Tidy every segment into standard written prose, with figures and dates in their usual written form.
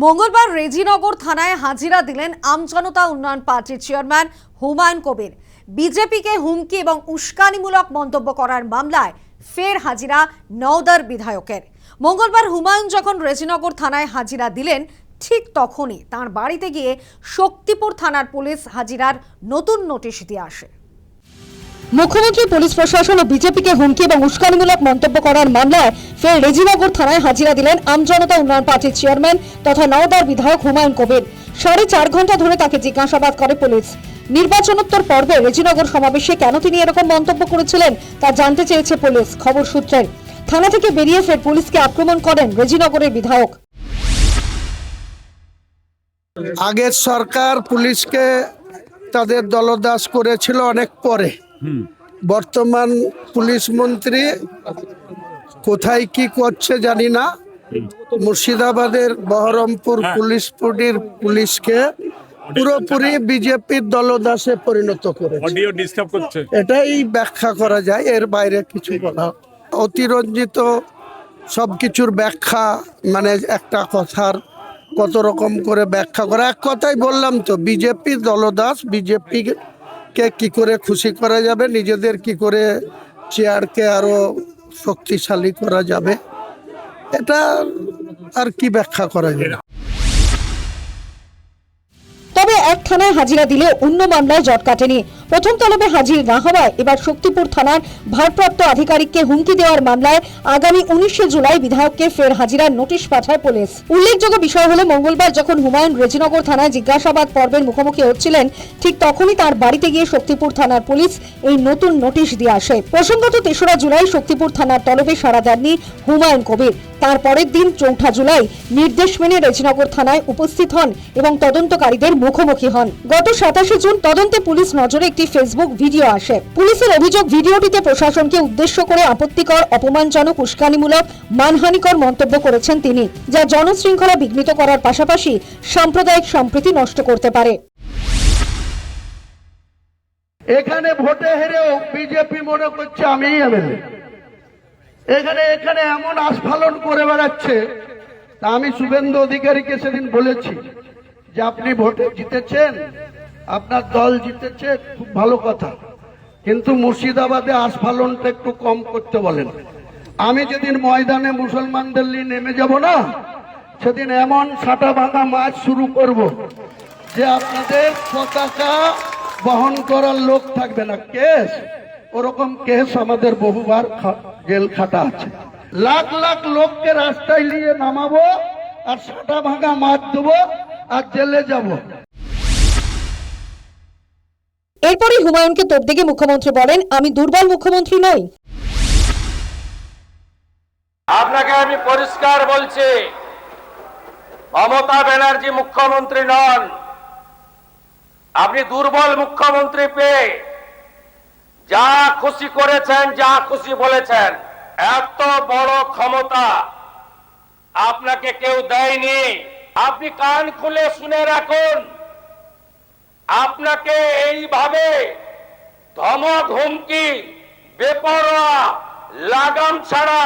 মঙ্গলবার রেজিনগর থানায় হাজিরা দিলেন আমজনতা উন্নয়ন পার্টির চেয়ারম্যান হুমায়ুন কবির। বিজেপিকে হুমকি এবং উস্কানিমূলক মন্তব্য করার মামলায় ফের হাজিরা নওদার বিধায়কের। মঙ্গলবার হুমায়ুন যখন রেজিনগর থানায় হাজিরা দিলেন, ঠিক তখনই তার বাড়িতে গিয়ে শক্তিপুর থানার পুলিশ হাজিরার নতুন নোটিশ দিয়ে আসে। মুখ্যমন্ত্রী, পুলিশ প্রশাসন ও বিজেপিকে হুমকি এবং উস্কানিমূলক মন্তব্য করার মামলায় ফের রেজিনগর থানায় হাজিরা দিলেন আমজনতা উন্নয়ন পার্টির চেয়ারম্যান তথা নওদার বিধায়ক হুমায়ুন কবির। 4.5 ঘন্টা ধরে তাকে জিজ্ঞাসাবাদ করে পুলিশ। নির্বাচনোত্তর পর্বে রেজিনগর সমাবেশে কেন তিনি এরকম মন্তব্য করেছিলেন তা জানতে চেয়েছে পুলিশ। খবর সূত্রে থানা থেকে বেরিয়ে ফের পুলিশকে আক্রমণ করেন রেজিনগরের বিধায়ক। আগের সরকার পুলিশকে তাদের দলদাস করেছিল অনেক পরে। বর্তমান পুলিশ মন্ত্রী কোথায় কি করছে জানি না, মুর্শিদাবাদের বহরমপুর পুলিশ ফাঁড়ির পুলিশকে পুরোপুরি বিজেপির দলদাসে পরিণত করেছে। এটাই ব্যাখ্যা করা যায়, এর বাইরে কিছু বলা। অতিরঞ্জিত সবকিছুর ব্যাখ্যা, মানে একটা কথার কত রকম করে ব্যাখ্যা করা। এক কথাই বললাম তো, বিজেপির দলদাস। বিজেপিকে কি করে খুশি করা যাবে, নিজেদের কি করে চেয়ারকে আরো শক্তিশালী করা যাবে, এটা আর কি ব্যাখ্যা করা যাবে। তবে এক থানায় হাজিরা দিলে অন্য মামলায় জট কাটেনি। প্রথম তলবে হাজির না হওয়ায় এবার শক্তিপুর থানার ভারপ্রাপ্ত আধিকারিককে হুমকি দেওয়ার মামলায় আগামী 19 জুলাই বিধায়ককে ফের হাজিরার নোটিশ পাঠায় পুলিশ। উল্লেখযোগ্য বিষয় হলো, মঙ্গলবার যখন হুমায়ুন রেজিনগর থানায় জিজ্ঞাসাবাদ পর্বের মুখোমুখি হচ্ছিলেন, ঠিক তখনই তার বাড়িতে গিয়ে শক্তিপুর থানার পুলিশ এই নতুন নোটিশ দিয়ে আসে। প্রসঙ্গত 3রা জুলাই শক্তিপুর থানার তলবে সাড়া দেননি হুমায়ুন কবির। তার পরের দিন 4 জুলাই নির্দেশ মেনে রেজিনগর থানায় উপস্থিত হন এবং তদন্তকারীদের মুখোমুখি হন। গত 27 জুন তদন্তে পুলিশ নজরে একটি ফেসবুক ভিডিও আসে। পুলিশের অভিযোগ, ভিডিওটিতে প্রশাসনকে উদ্দেশ্য করে আপত্তিকর, অপমানজনক, উস্কানিমূলক, মানহানিকর মন্তব্য করেছেন তিনি, যা জনশৃঙ্খলা বিঘ্নিত করার পাশাপাশি সাম্প্রদায়িক সম্প্রীতি নষ্ট করতে পারে। এখানে ভোটে হেরেও বিজেপি মনে করছে আমি এমএলএ। এখানে এমন আস্ফালন করে বেড়াচ্ছে। আমি শুভেন্দু অধিকারীকে সেদিন বলেছি যে আপনি ভোটে জিতেছেন, আপনার দল জিতেছে, খুব ভালো কথা, কিন্তু মুর্শিদাবাদে আস্ফালনটা একটু কম করতে বলেন। আমি যেদিন ময়দানে মুসলমানদের নিয়ে নেমে যাব না, সেদিন এমন সাটা ভাঙা মাছ শুরু করব যে আপনাদের পতাকা বহন করার লোক থাকবে না। কেস, ওরকম কেস আমাদের বহুবার জেল খাটা আছে। লাখ লাখ লোককে রাস্তায় নিয়ে নামাবো আর সাটা ভাঙা মাছ দেবো আর জেলে যাব। এরপরই হুমায়ুনকে তোপ দেখে মুখ্যমন্ত্রী বলেন, আমি দুর্বল মুখ্যমন্ত্রী নই। আপনাকে আমি পরিষ্কার বলছি, মমতা ব্যানার্জি মুখ্যমন্ত্রী নন। আপনি দুর্বল মুখ্যমন্ত্রী পেয়ে যা খুশি করেছেন, যা খুশি বলেছেন। এত বড় ক্ষমতা আপনাকে কেউ দেয়নি। আপনি কান খুলে শুনে রাখুন, আপনাকে এইভাবে ধমক, হুমকি, বেপরোয়া, লাগাম ছাড়া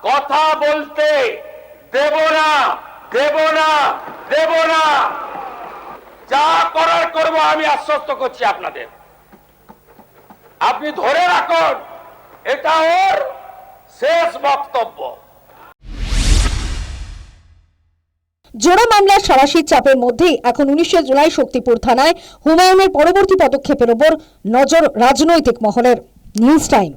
কথা বলতে দেব না, দেব না, দেব না। যা করার করব, আমি আশ্বস্ত করছি আপনাদের। আপনি ধরে রাখুন, এটা ওর শেষ বক্তব্য। জোড়া মামলার সারাশির চাপের মধ্যেই এখন 19 জুলাই শক্তিপুর থানায় হুমায়ুনের পরবর্তী পদক্ষেপের ওপর নজর রাজনৈতিক মহলের। News time.